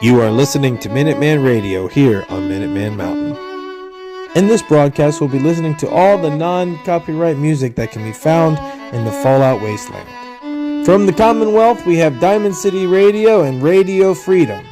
You are listening to Minuteman Radio here on Minuteman Mountain. In this broadcast, we'll be listening to all the non-copyright music that can be found in the Fallout Wasteland. From the Commonwealth, we have Diamond City Radio and Radio Freedom.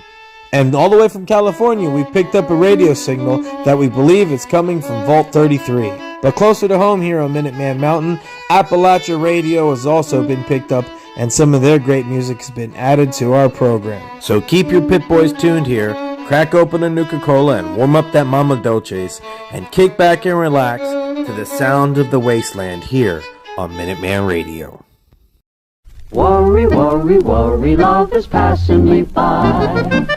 And all the way from California, we picked up a radio signal that we believe is coming from Vault 33. But closer to home here on Minuteman Mountain, Appalachia Radio has also been picked up, and some of their great music has been added to our program. So keep your Pit Boys tuned here, crack open a Nuka-Cola and warm up that Mama Dolces, and kick back and relax to the sound of the Wasteland here on Minuteman Radio. Worry, worry, worry, love is passing me by.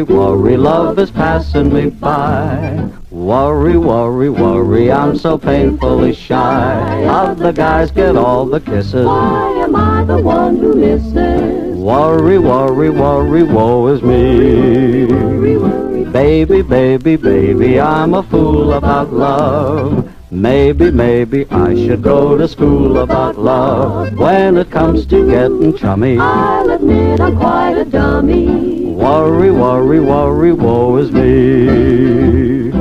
Worry, love is passing me by. Worry, worry, worry, I'm so painfully shy. Other guys get all the kisses. Why am I the one who misses? Worry, worry, worry, woe is me. Worry, worry, baby, baby, baby, I'm a fool about love. Maybe, maybe I should go to school about love. When it comes to getting chummy, I'll admit I'm quite a dummy. Worry, worry, worry, woe is me.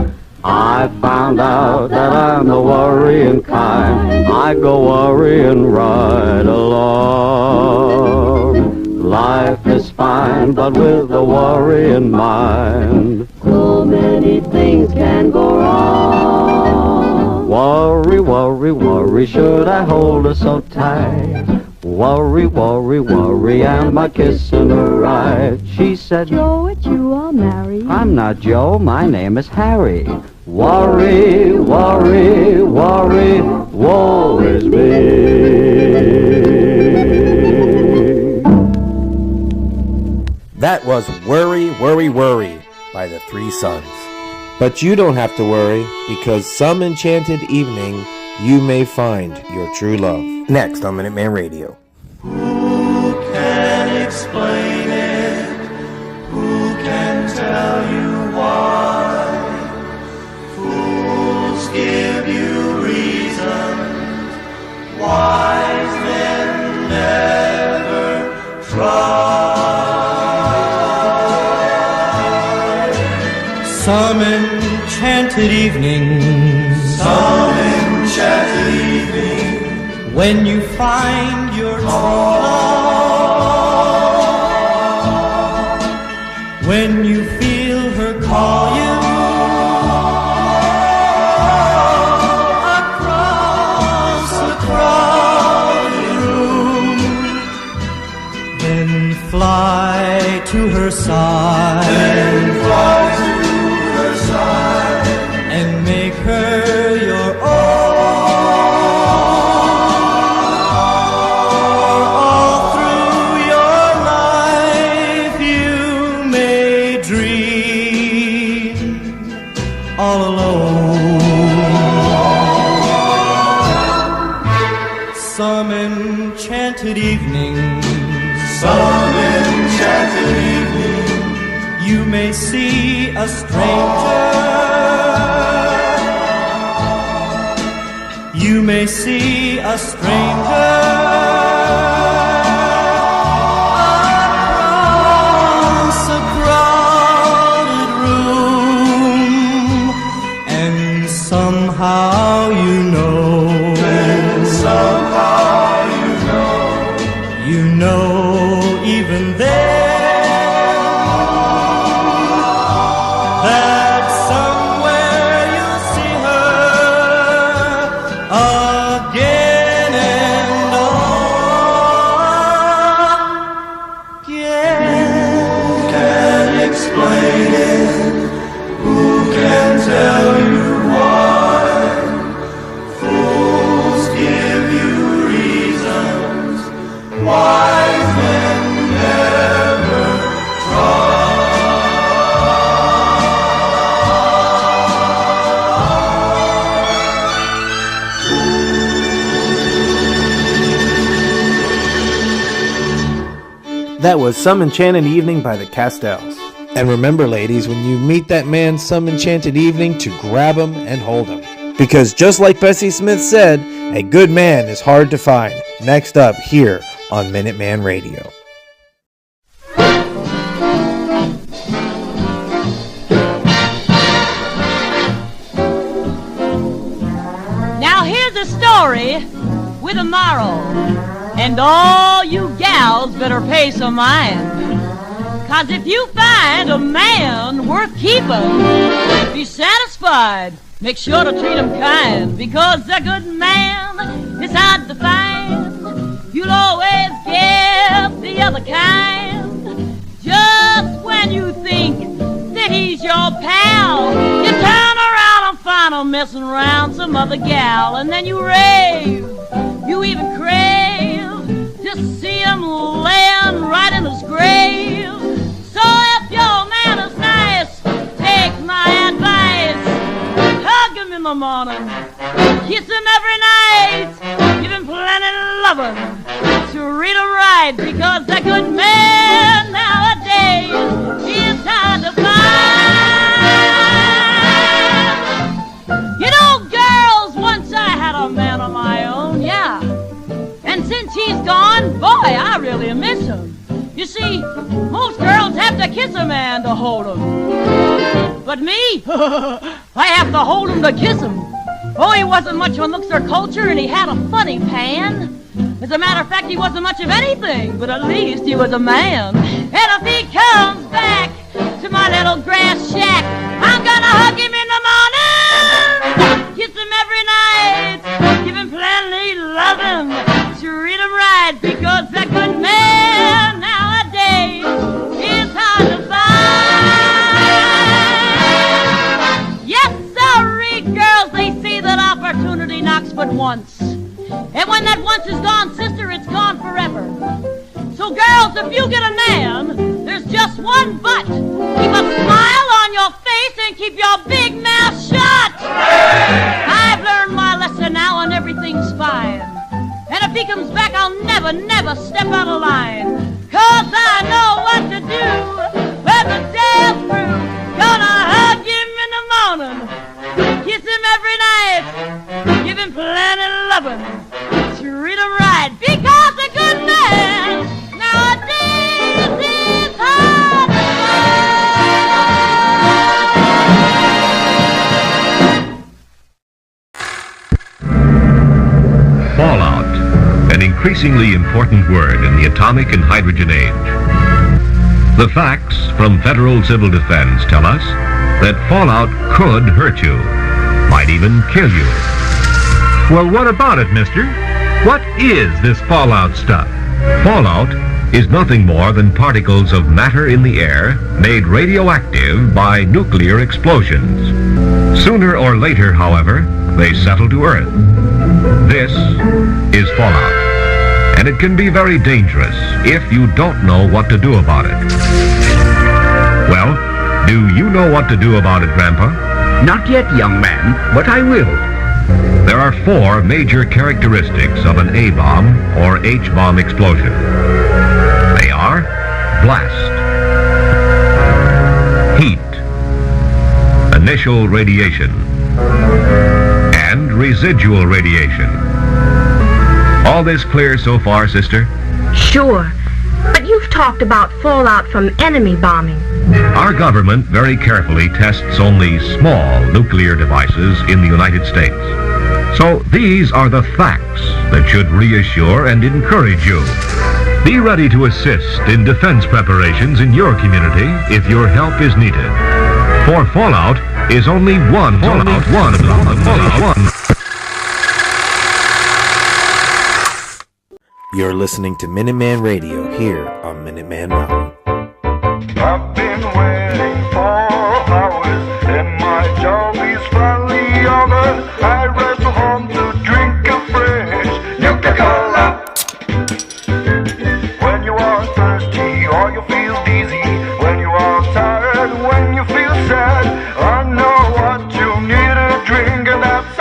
I found out that I'm the worrying kind. I go worrying right along. Life is fine, but with a worrying mind, so many things can go wrong. Worry, worry, worry, should I hold her so tight? Worry, worry, worry, am I kissing her right? She said, Joe, it's you I'll marry. I'm not Joe, my name is Harry. Worry, worry, worry, woe is me. That was Worry, Worry, Worry by the Three Sons. But you don't have to worry, because some enchanted evening you may find your true love. Next on Minuteman Radio. Who can explain it? Who can tell you why? Fools give you reasons, wise men never try. Some enchanted evenings, when you find your true love, when you feel her call you across a crowded room, then fly to her side, and make her your own. You may see a stranger, you may see a stranger across a crowded room, That was Some Enchanted Evening by the Castells. And remember, ladies, when you meet that man some enchanted evening, to grab him and hold him. Because just like Bessie Smith said, a good man is hard to find. Next up here on Minuteman Radio. Now here's a story with a moral, and all you gals better pay some mind. 'Cause if you find a man worth keeping, be satisfied, make sure to treat him kind, because a good man is hard to find. You'll always get the other kind. Just when you think that he's your pal, you turn around and find him messing around some other gal, and then you rave, you even crave to see him laying right in his grave. So if your man is nice, take my advice. Hug him in the morning, kiss him every night, give him plenty of loving, treat him right, because a good man nowadays is hard to find. You know, girls, once I had a man of my own, yeah. And since he's gone, boy, I really miss him. You see, most girls have to kiss a man to hold him. But me, I have to hold him to kiss him. Oh, he wasn't much on looks or culture, and he had a funny pan. As a matter of fact, he wasn't much of anything, but at least he was a man. And if he comes back to my little grass shack, I'm gonna hug him in the morning, kiss him every night, give him plenty loving, treat him right, because a good man nowadays is hard to find. Yes, sorry, girls, they say that opportunity knocks but once. And when that once is gone, sister, it's gone forever. So girls, if you get a man, there's just one but. Keep a smile on your face and keep your big mouth shut. I've learned my lesson now and everything's fine. And if he comes back, I'll never, never step out of line. 'Cause I know what to do when the day's through. Gonna hug him in the morning, kiss him every night, give him plenty of loving, treat him right, because a good man nowadays is hard to find. Fallout, an increasingly important word in the atomic and hydrogen age. The facts from Federal Civil Defense tell us that fallout could hurt you, might even kill you. Well, what about it, mister? What is this fallout stuff? Fallout is nothing more than particles of matter in the air made radioactive by nuclear explosions. Sooner or later, however, they settle to Earth. This is fallout, and it can be very dangerous if you don't know what to do about it. Well, do you know what to do about it, Grandpa? Not yet, young man, but I will. There are 4 major characteristics of an A-bomb or H-bomb explosion. They are blast, heat, initial radiation, and residual radiation. All this clear so far, sister? Sure, but you've talked about fallout from enemy bombing. Our government very carefully tests only small nuclear devices in the United States. So these are the facts that should reassure and encourage you. Be ready to assist in defense preparations in your community if your help is needed. For fallout is only one of them. You're listening to Minuteman Radio here on Minuteman Mountain. I've been waiting for hours, and my job is finally over. I rest home to drink a fresh Nuka-Cola. When you are thirsty or you feel dizzy, when you are tired, when you feel sad, I know what you need to drink, and that's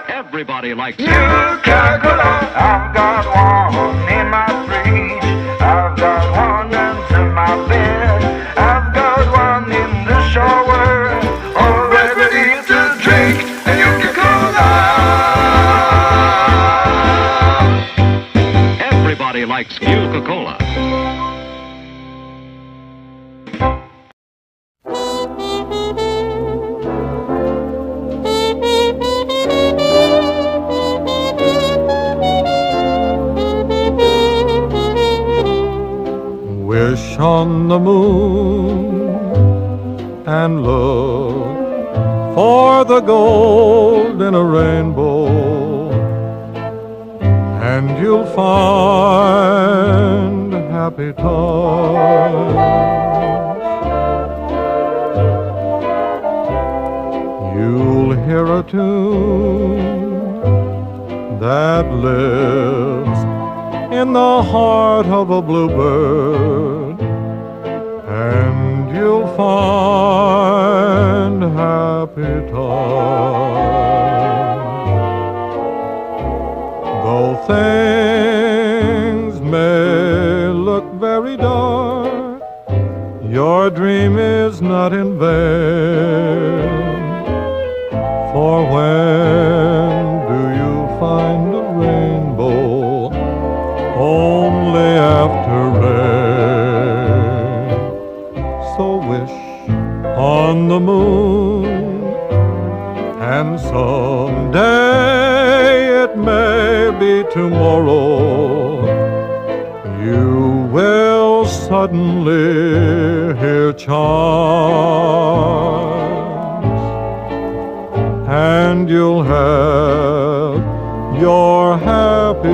Everybody likes Nuka-Cola. I've got one in my fridge, I've got one in on the moon and look for the gold in a rainbow, and you'll find happy times. You'll hear a tune that lives in the heart of a bluebird, and you'll find happy times. Though things may look very dark, your dream is not in vain. For when do you find a rainbow? Only after rain. So wish on the moon, and someday, it may be tomorrow, you will suddenly hear chimes, and you'll have your happy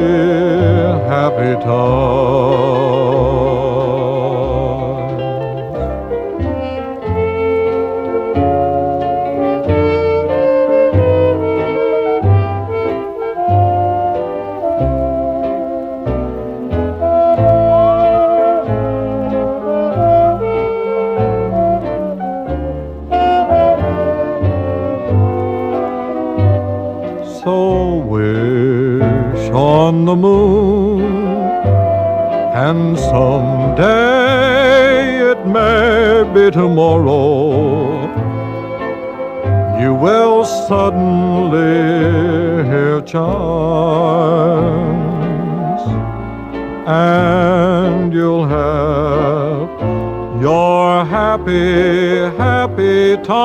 times. So wish on the moon, and someday, it may be tomorrow, you will suddenly hear chimes, and you'll have your happy time.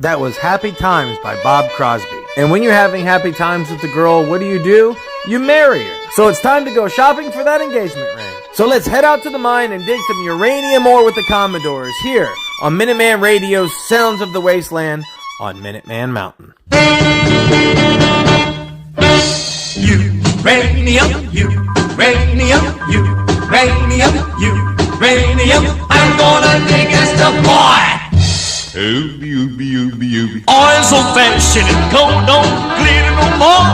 That was Happy Times by Bob Crosby. And when you're having happy times with the girl, what do? You marry her. So it's time to go shopping for that engagement ring. So let's head out to the mine and dig some uranium ore with the Commodores here on Minuteman Radio's Sounds of the Wasteland on Minuteman Mountain. Uranium, I'm gonna dig as the boy. Oil so fashioned and gold don't glitter no more.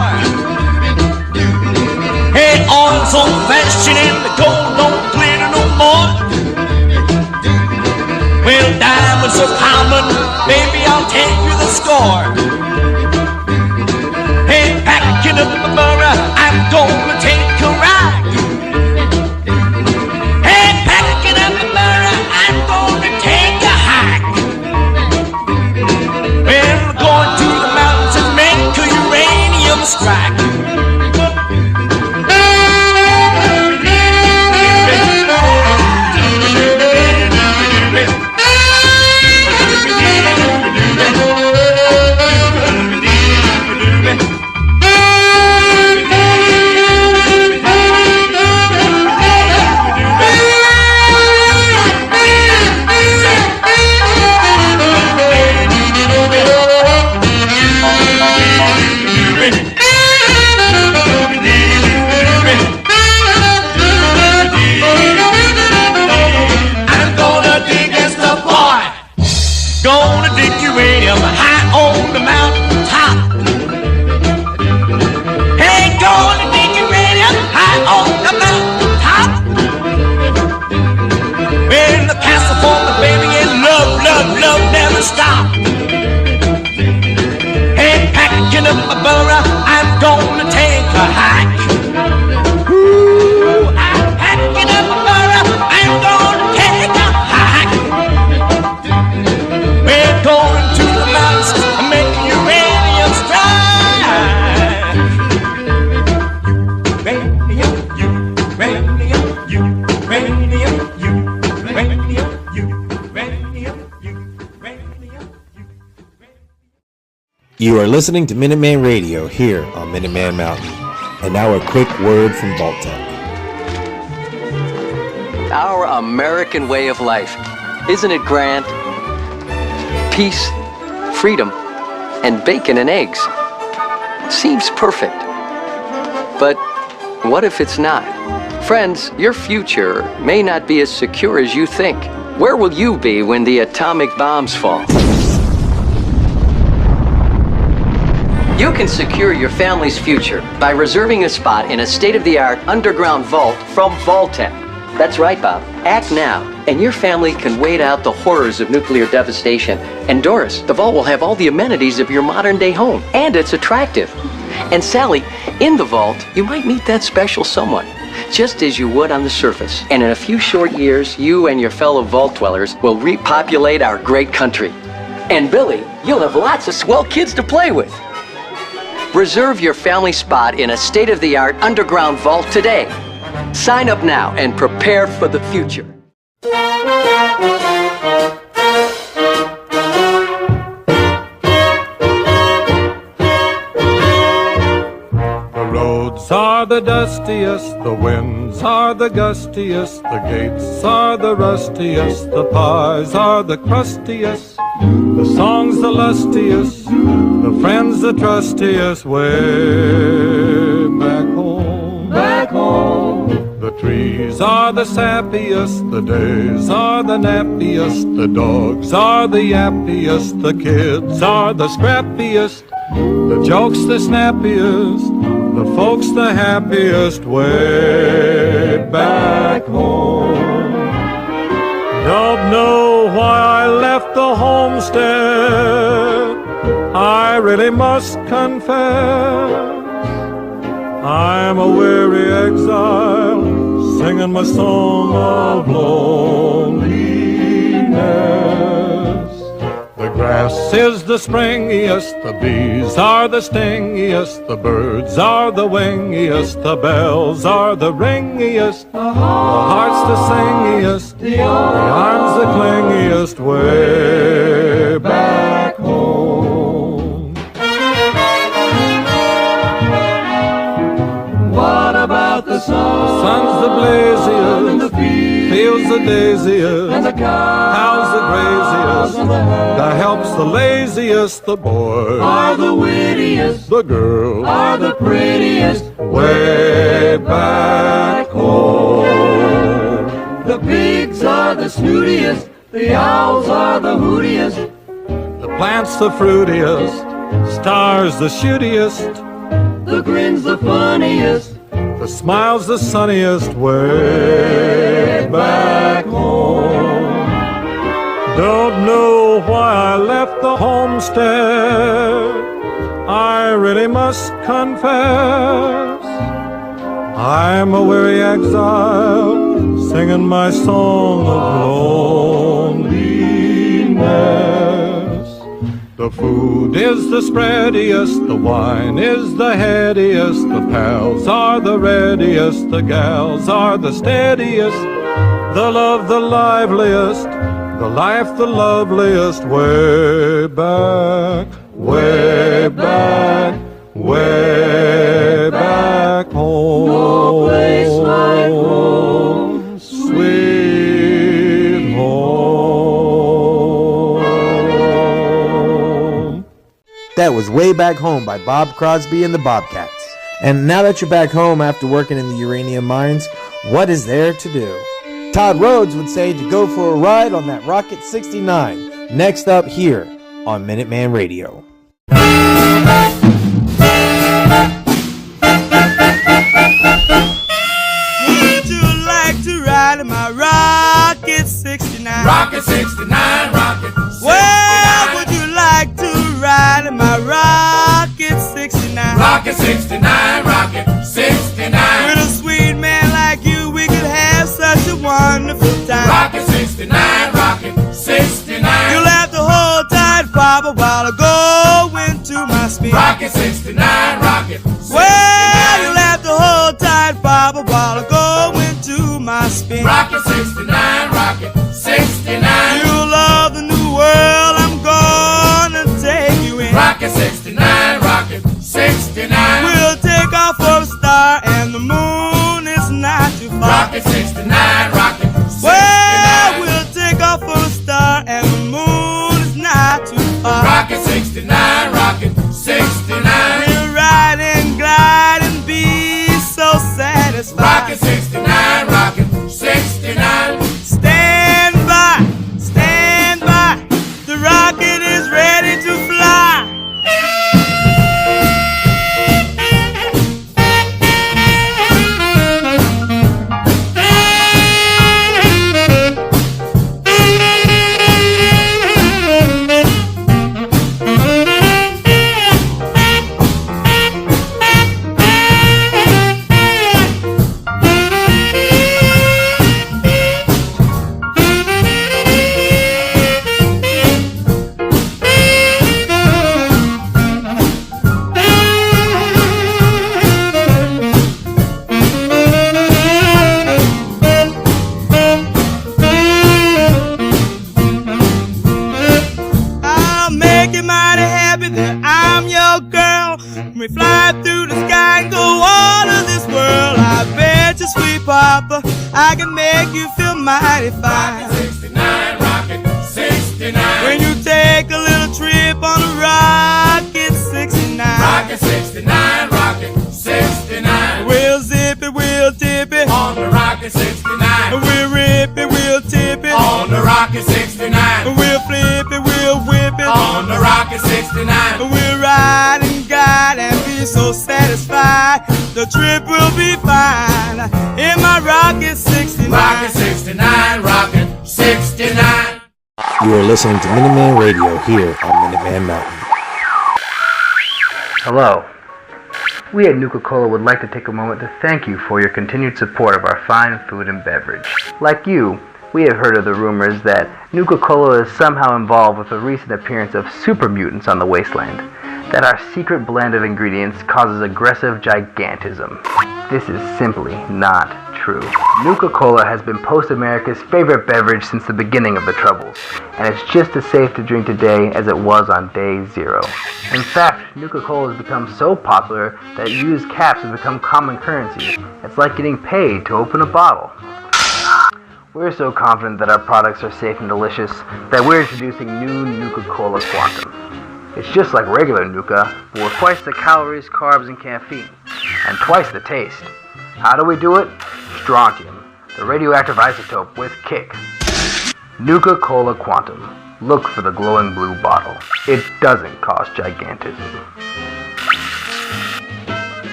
Hey, oil so fashioned and the gold don't glitter no more. Well, diamonds are common, baby, I'll take you the score. Hey, packing up the borough, I'm gonna take a ride. Hey, packing up the borough, I'm gonna take a hike. Well, going to the mountains and make a uranium strike. You are listening to Minuteman Radio here on Minuteman Mountain. And now a quick word from Vault-Tec. Our American way of life, isn't it grand? Peace, freedom, and bacon and eggs. Seems perfect. But what if it's not? Friends, your future may not be as secure as you think. Where will you be when the atomic bombs fall? You can secure your family's future by reserving a spot in a state-of-the-art underground vault from Vault-Tec. That's right, Bob. Act now, and your family can wait out the horrors of nuclear devastation. And Doris, the vault will have all the amenities of your modern-day home, and it's attractive. And Sally, in the vault, you might meet that special someone, just as you would on the surface. And in a few short years, you and your fellow vault dwellers will repopulate our great country. And Billy, you'll have lots of swell kids to play with. Reserve your family spot in a state-of-the-art underground vault today. Sign up now and prepare for the future. The roads are the dustiest, the winds are the gustiest, the gates are the rustiest, the pies are the crustiest, the songs the lustiest, the friends the trustiest, way back home. Back home. The trees are the sappiest, the days are the nappiest, the dogs are the yappiest, the kids are the scrappiest, the jokes the snappiest, the folks the happiest, way back home. Don't know why I left the homestead, I really must confess. I'm a weary exile, singing my song of loneliness. The grass is the springiest, the bees are the stingiest, the birds are the wingiest, the bells are the ringiest, the heart's the singiest, the arms the clingiest, way back home. What about the sun? The sun's the blaziest, and the fields the daisiest, and the cows the graziest, and the help's the laziest, the boys are the wittiest, the girls are the prettiest, way back home. The pigs are the snootiest, the owls are the hootiest, the plants the fruitiest, stars the shootiest, the grin's the funniest, the smile's the sunniest, way back home. Don't know why I left the homestead, I really must confess. I'm a weary exile, singing my song of loneliness. The food is the spreadiest, the wine is the headiest, the pals are the readiest, the gals are the steadiest, the love the liveliest, the life the loveliest, way back, way back, way back home. No place like home, sweet home. That was Way Back Home by Bob Crosby and the Bobcats. And now that you're back home after working in the uranium mines, what is there to do? Todd Rhodes would say to go for a ride on that Rocket 69. Next up here on Minuteman Radio. Would you like to ride in my Rocket 69? Rocket 69, Rocket 69. Well, would you like to ride in my Rocket 69? Rocket 69, Rocket 69. With a sweet man like you, we could have such a wonderful time. Rocket 69, Rocket 69. You'll have to hold tight, Papa, while I go into my speed. Rocket 69, Rocket 69. Well, you'll have to hold tight, Papa, while I go into my spin. Rocket 69, Rocket 69. You'll love the new world I'm gonna take you in. Rocket 69. Rocket 69, rocket 69. Well, we'll take off for a star and the moon is not too far. Rocket 69, rocket 69. We'll ride and glide and be so satisfied. Rocket 69, rocket 69. Stand by, the rocket is ready to fly. I'm your girl. We fly through the sky and go all of this world. I bet you, sweet papa, I can make you feel mighty fine. Rocket 69, rocket 69. When you take a little trip on a rocket 69. Rocket 69, rocket 69. We'll zip it, we'll tip it on the rocket 69. We'll rip it, we'll tip it on the rocket 69. We'll flip it, we'll whip it on the rocket 69. We'll ride and guide and be so satisfied. The trip will be fine in my rocket 69. Rocket 69, rocket 69. You are listening to Minuteman Radio here on Minuteman Mountain. Hello. We at Nuka-Cola would like to take a moment to thank you for your continued support of our fine food and beverage. Like you, we have heard of the rumors that Nuka-Cola is somehow involved with the recent appearance of super mutants on the Wasteland, that our secret blend of ingredients causes aggressive gigantism. This is simply not true. Nuka-Cola has been Post-America's favorite beverage since the beginning of the Troubles, and it's just as safe to drink today as it was on day zero. In fact, Nuka-Cola has become so popular that used caps have become common currency. It's like getting paid to open a bottle. We're so confident that our products are safe and delicious that we're introducing new Nuka-Cola Quantum. It's just like regular Nuka, but with twice the calories, carbs, and caffeine, and twice the taste. How do we do it? Strontium, the radioactive isotope with kick. Nuka-Cola Quantum. Look for the glowing blue bottle. It doesn't cause gigantism.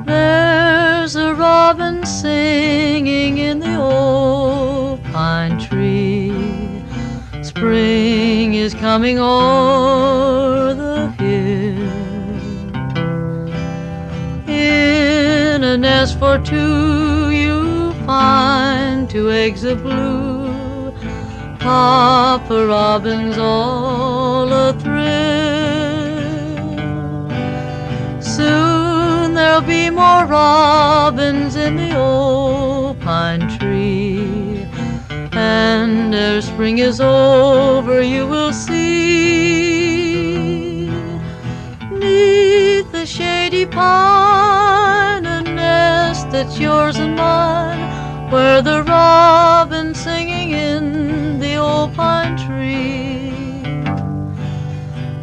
There's a robin singing in the old pine tree. Spring is coming o'er the hill. In a nest for two you find 2 eggs of blue. Papa Robin's all a thrill. Soon there'll be more robins in the old pine tree, and ere spring is over you will see 'neath the shady pine a nest that's yours and mine, where the robin's singing in the old pine tree.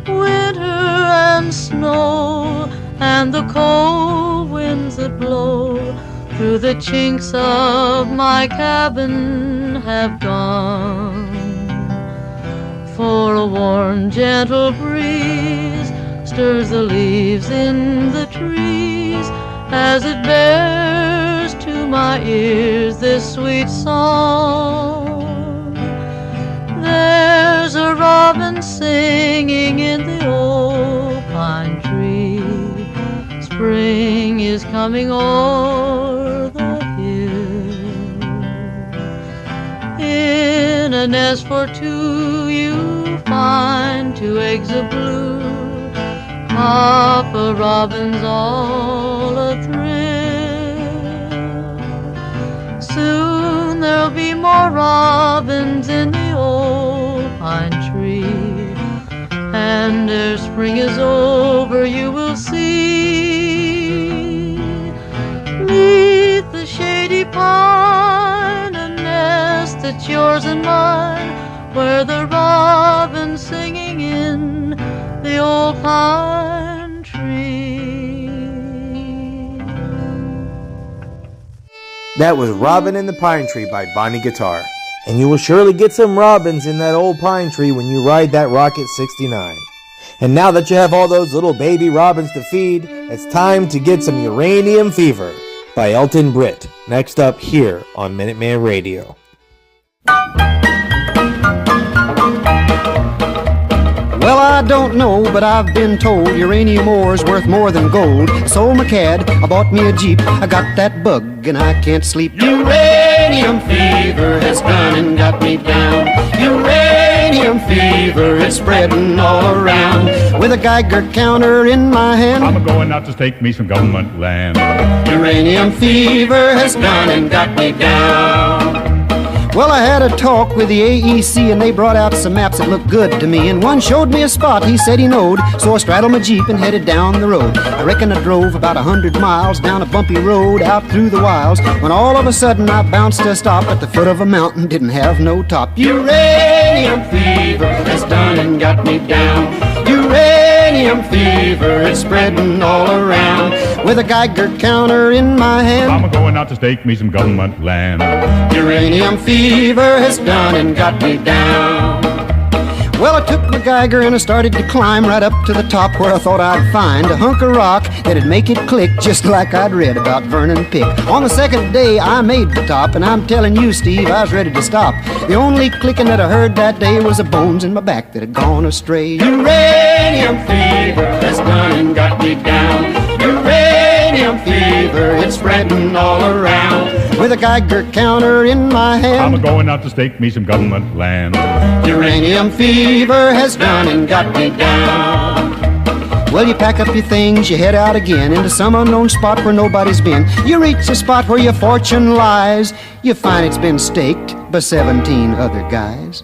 Winter and snow and the cold winds that blow through the chinks of my cabin have gone, for a warm gentle breeze stirs the leaves in the trees as it bears to my ears this sweet song. There's a robin singing in the old pine tree. Spring is coming o'er the hill. In a nest for two you find 2 eggs of blue. Papa Robin's all a thrill. Soon there'll be more robins in the old pine tree, And ere spring is over, you will see, 'neath the shady pine, a nest that's yours and mine, where the robin's singing in the old pine tree. That was Robin in the Pine Tree by Bonnie Guitar. And you will surely get some robins in that old pine tree when you ride that Rocket 69. And now that you have all those little baby robins to feed, it's time to get some Uranium Fever by Elton Britt. Next up here on Minuteman Radio. Well, I don't know, but I've been told uranium ore's worth more than gold. I sold my cad, I bought me a Jeep, I got that bug and I can't sleep. Uranium fever has gone and got me down. Uranium fever is spreading all around. With a Geiger counter in my hand, I'm going out to stake me some government land. Uranium fever has gone and got me down. Well, I had a talk with the AEC and they brought out some maps that looked good to me. And one showed me a spot he said he knowed, so I straddled my Jeep and headed down the road. I reckon I drove about 100 miles down a bumpy road out through the wilds, when all of a sudden I bounced to a stop at the foot of a mountain, didn't have no top. Uranium fever has done and got me down. Uranium fever is spreading all around. With a Geiger counter in my hand, I'm going out to stake me some government land. Uranium fever has done and got me down. Well, I took my Geiger and I started to climb right up to the top, where I thought I'd find a hunk of rock that'd make it click just like I'd read about Vernon Pick. On the second day I made the top, and I'm telling you, Steve, I was ready to stop. The only clicking that I heard that day was the bones in my back that had gone astray. Uranium fever has done and got me down. Uranium fever, it's spreading all around. With a Geiger counter in my hand, I'm going out to stake me some government land. Uranium fever has done and got me down. Well, you pack up your things, you head out again into some unknown spot where nobody's been. You reach the spot where your fortune lies. You find it's been staked by 17 other guys.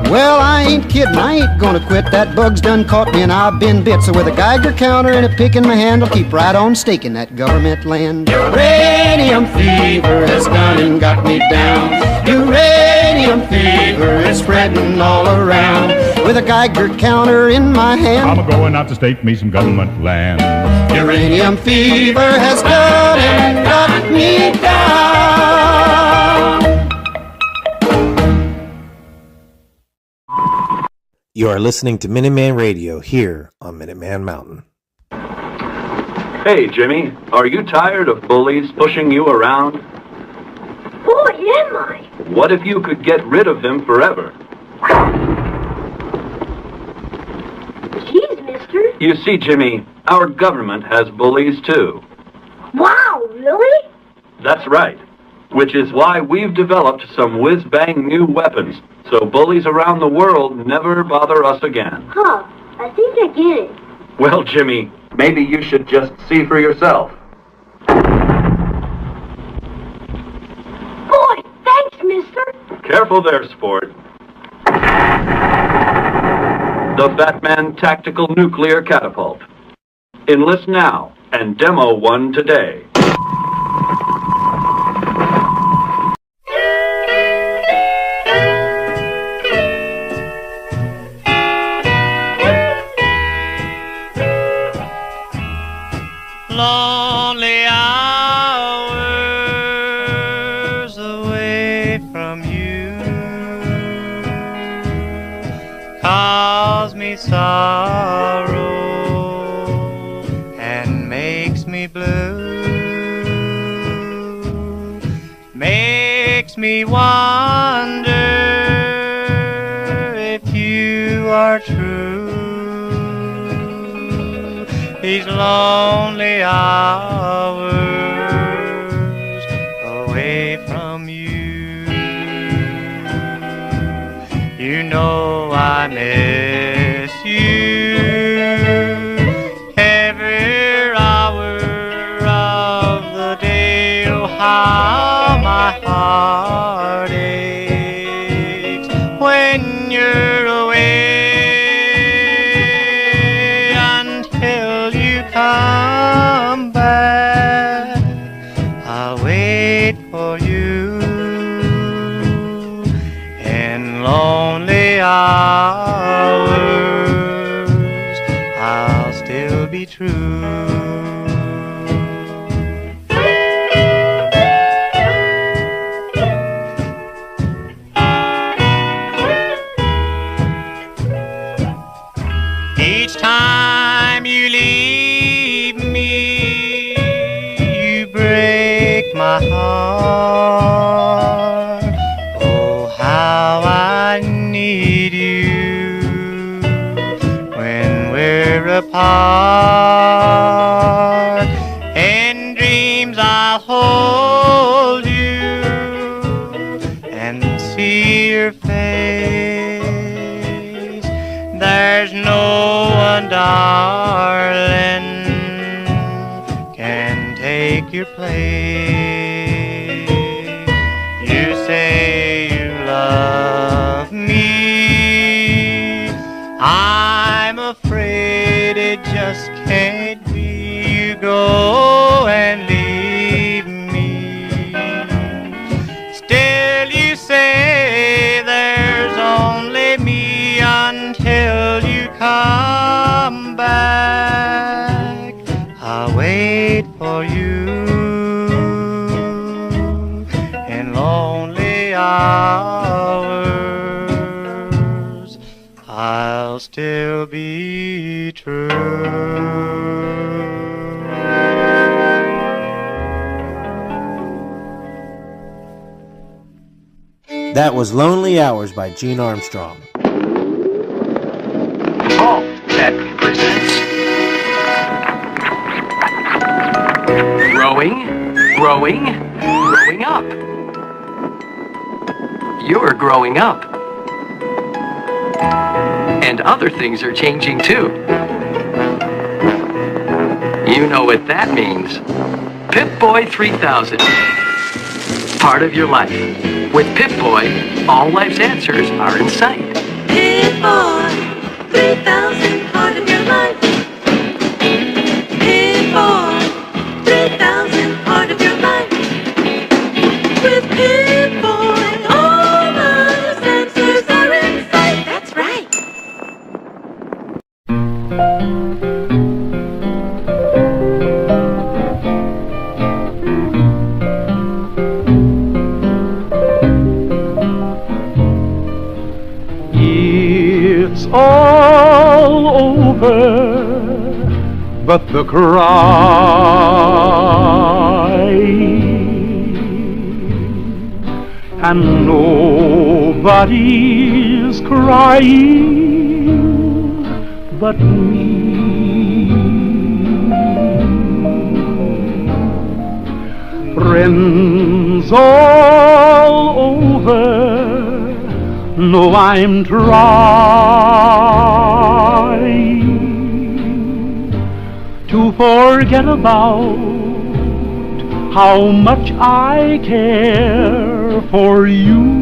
Well, I ain't kidding, I ain't gonna quit. That bug's done caught me and I've been bit. So with a Geiger counter and a pick in my hand, I'll keep right on staking that government land. Uranium fever has done and got me down. Uranium fever is spreading all around. With a Geiger counter in my hand, I'm going out to stake me some government land. Uranium fever has done and got me down. You are listening to Minuteman Radio here on Minuteman Mountain. Hey, Jimmy, are you tired of bullies pushing you around? Boy, am I! What if you could get rid of them forever? Jeez, mister. You see, Jimmy, our government has bullies too. Wow, really? That's right. Which is why we've developed some whiz-bang new weapons, so bullies around the world never bother us again. Huh, I think I get it. Well, Jimmy, maybe you should just see for yourself. Boy, thanks, mister. Careful there, sport. The Batman Tactical Nuclear Catapult. Enlist now and demo one today. Lonely hours away from you cause me sorrow and makes me blue, makes me wonder if you are true. These lonely hours away from you, you know I miss you every hour of the day. Oh, how my heart aches when you're away. hours, I'll still be true. Each time you leave me, you break my heart. Oh, how I need you when we're apart. In dreams I'll hold you and see your face. There's no one, darling, can take your place. You say you love me, I'm afraid it just can't be. You go and leave me. Still you say there's only me until you come back. I'll wait for you in lonely hours. I'll still be true. That was Lonely Hours by Gene Armstrong. Oh, that presents growing up. You're growing up. And other things are changing too. You know what that means. Pip-Boy 3000. Part of your life. With Pip-Boy, all life's answers are in sight. Pip-Boy 3000, part of your life. Pip-Boy 3000, part of your life. With Pip-Boy, all life's answers are in sight. That's right. It's all over, but the cry, and nobody's crying but me. Friends all over know I'm trying to forget about how much I care for you.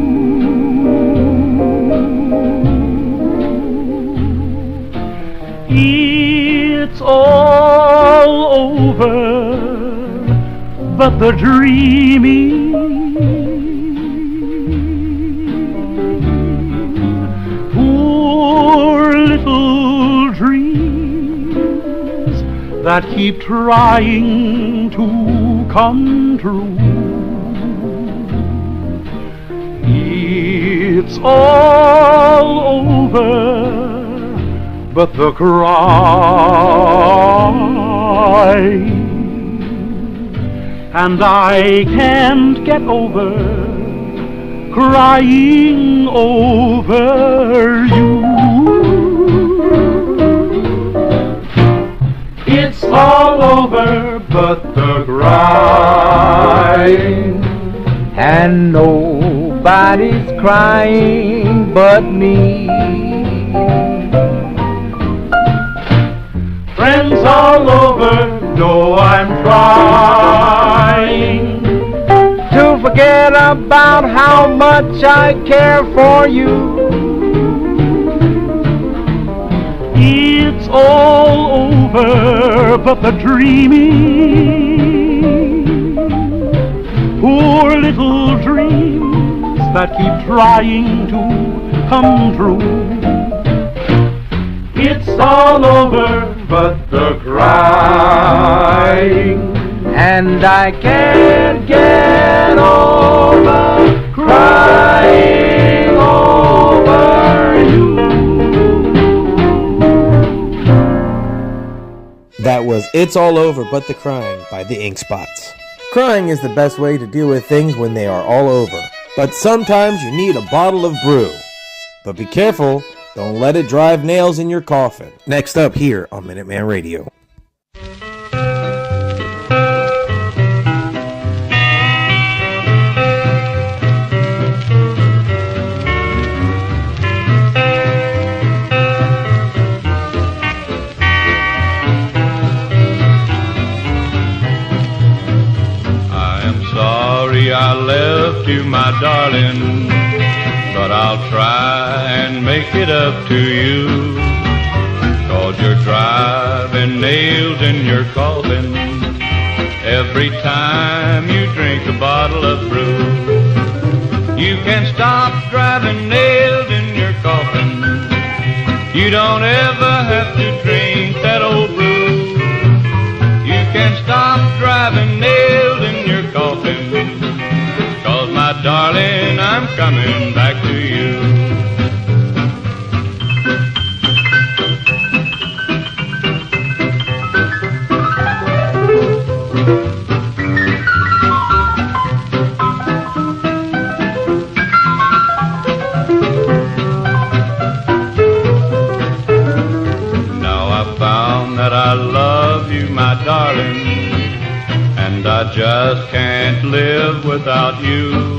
It's all over, but the dreaming, poor little dreams that keep trying to come true. It's all over, but the cry, and I can't get over crying over you. It's all over, but the crying, and nobody's crying but me. Friends all over know I'm trying to forget about how much I care for you. It's all over, but the dreaming, poor little dreams that keep trying to come true. all over but the crying. And I can't get over crying over you. That was It's All Over But the Crying by the Ink Spots. Crying is the best way to deal with things when they are all over. But sometimes you need a bottle of brew. But be careful, don't let it drive nails in your coffin. Next up here on Minuteman Radio. I left you, my darling, but I'll try and make it up to you. 'Cause you're driving nails in your coffin every time you drink a bottle of brew. You can stop driving nails in your coffin. You don't ever have to drink that old brew. You can stop driving nails in your coffin. My darling, I'm coming back to you. Now I found that I love you, my darling, and I just can't live without you.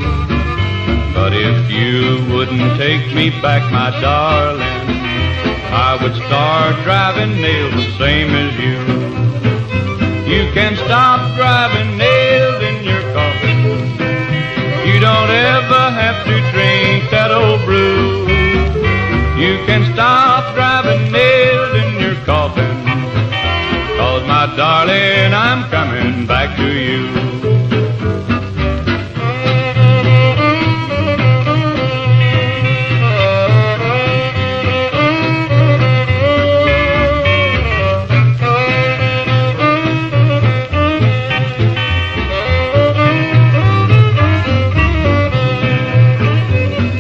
But if you wouldn't take me back, my darling, I would start driving nails the same as you. You can stop driving nails in your coffin. You don't ever have to drink that old brew. You can stop driving nails in your coffin. 'Cause my darling, I'm coming back to you.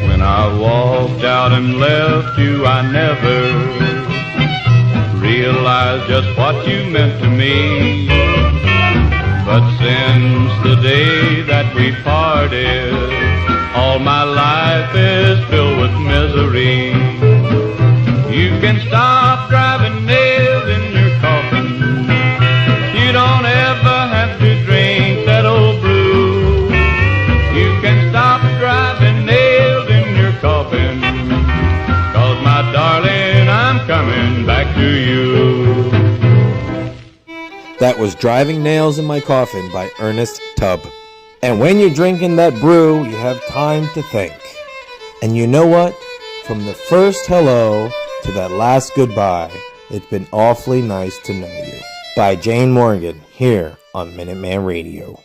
When I walked out and left you, I never realized just what you meant to me. But since the day that we parted, all my life is filled with misery. You can stop driving nails in your coffin. You don't ever have to drink that old brew. You can stop driving nails in your coffin. 'Cause my darling, I'm coming back to you. That was Driving Nails in My Coffin by Ernest Tubb. And when you're drinking that brew, you have time to think. And you know what? From the first hello to that last goodbye, it's been awfully nice to know you. By Jane Morgan, here on Minuteman Radio.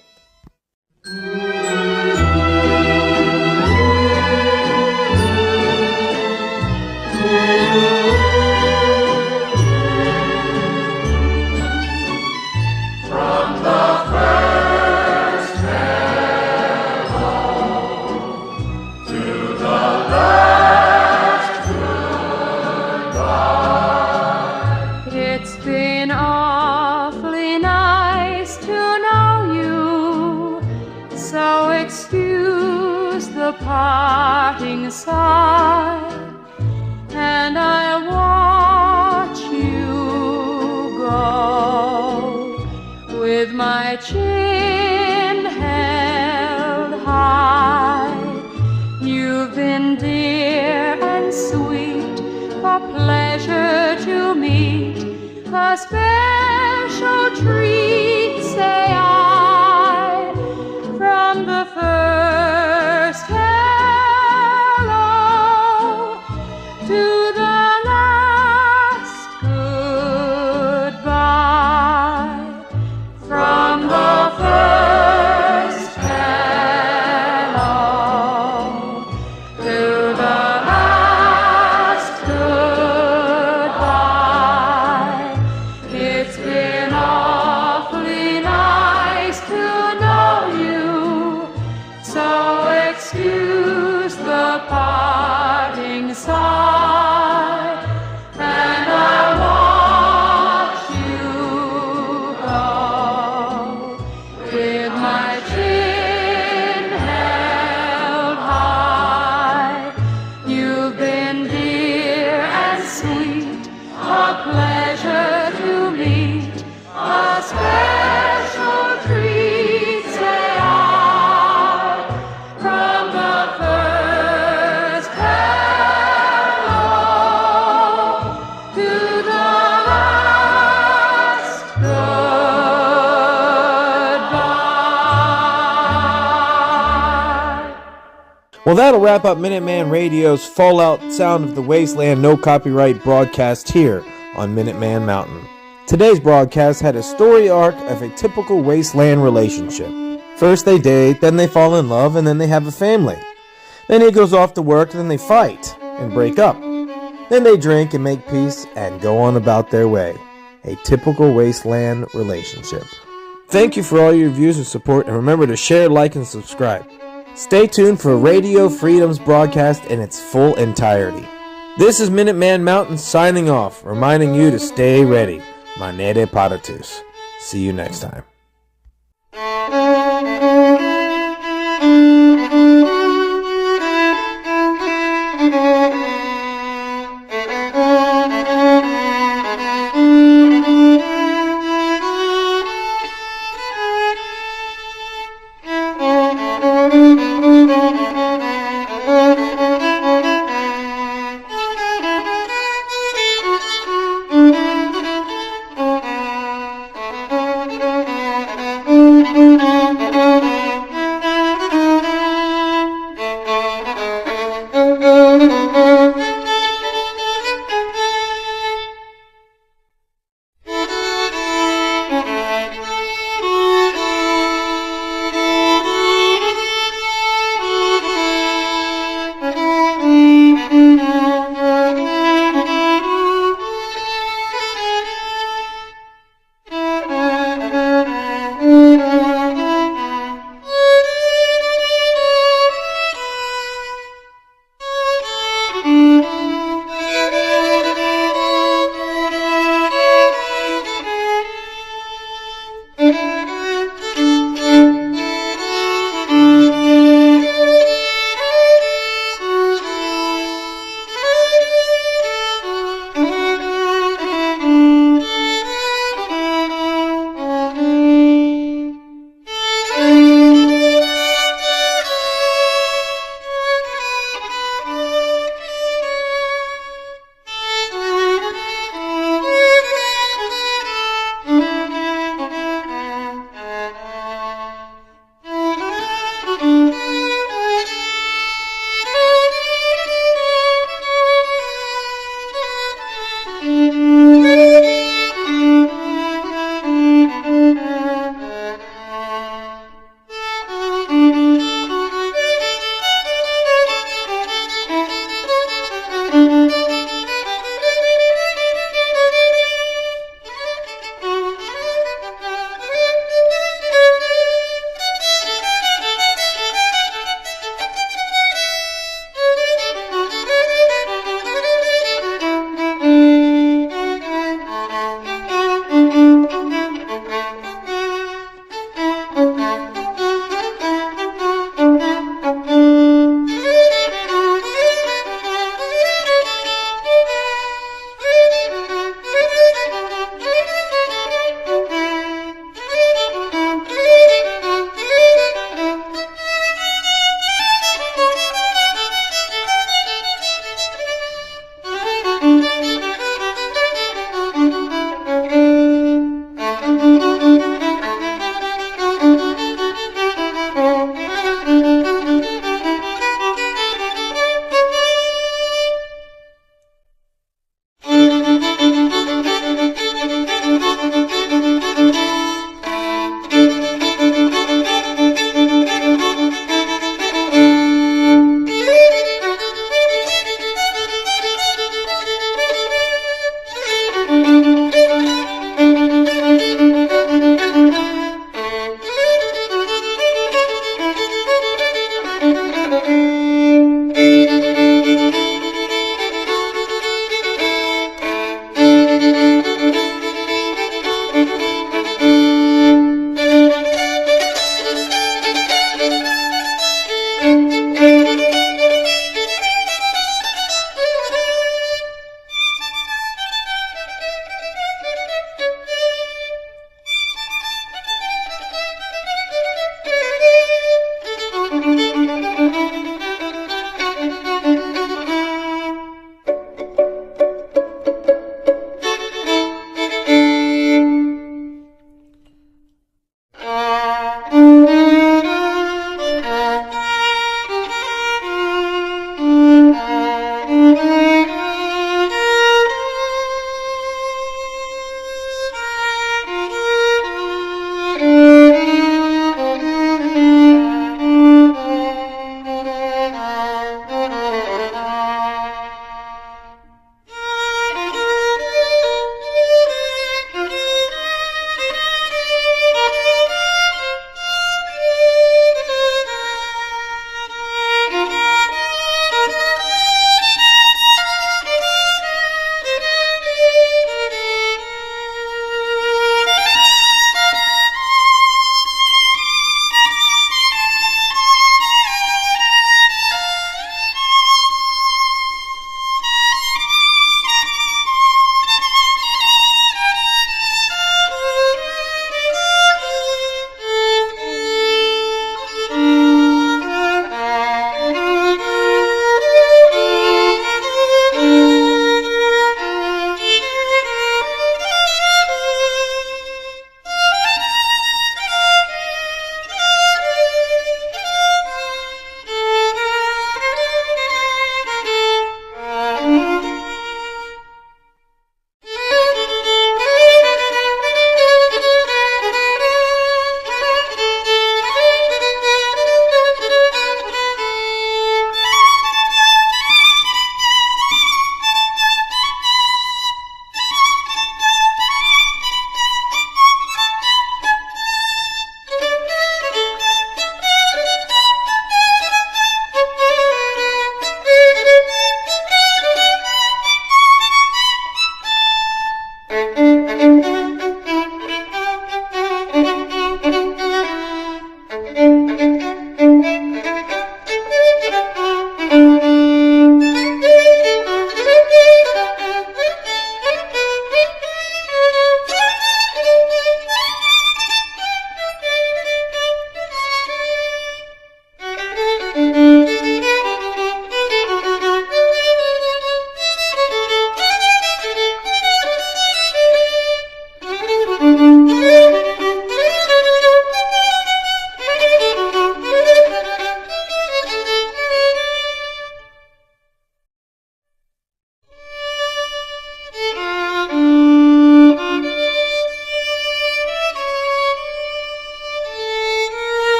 It's been awfully nice to know you, so excuse the parting sigh, and I'll watch you go with my chin held high. You've been dear and sweet, a pleasure to meet, a special treat, say I, from the first hello to the last goodbye. From the first hello to the last goodbye. Well, that'll wrap up Minuteman Radio's Fallout Sound of the Wasteland no copyright broadcast here on Minuteman Mountain. Today's broadcast had a story arc of a typical Wasteland relationship. First they date, then they fall in love, and then they have a family. Then he goes off to work, and then they fight and break up. Then they drink and make peace and go on about their way. A typical Wasteland relationship. Thank you for all your views and support, and remember to share, like, and subscribe. Stay tuned for Radio Freedom's broadcast in its full entirety. This is Minuteman Mountain signing off, reminding you to stay ready. Manere Patatus. See you next time.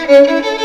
Minuteman.